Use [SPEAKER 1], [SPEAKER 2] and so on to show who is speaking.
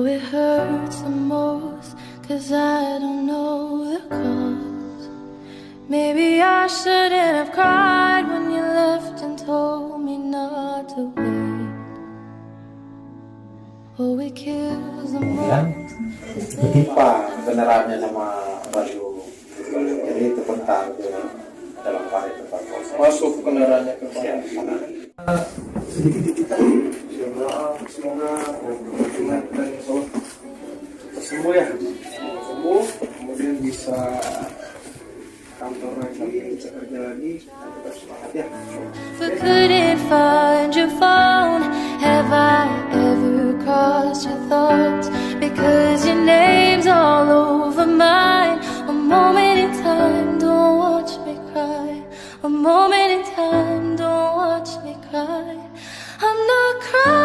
[SPEAKER 1] Oh, it hurts the most, 'cause I don't know the cause. Maybe I shouldn't have cried when you left and told me not to wait. Oh, it kills the most.
[SPEAKER 2] Ketipa kebenarannya sama Bayu. Jadi itu bentar dalam parit tempat kos.
[SPEAKER 3] Masuk kebenarannya ke
[SPEAKER 2] Siap.
[SPEAKER 3] sedikit semoga dan sembuh ya, sembuh, kemudian bisa kantor lagi, bisa kerja lagi, tetap semangat ya.
[SPEAKER 1] If I couldn't find your phone, have I ever crossed your thoughts? Because your name's all over mine. A moment in time, don't watch me cry. A moment in time, don't watch me cry. I'm not crying.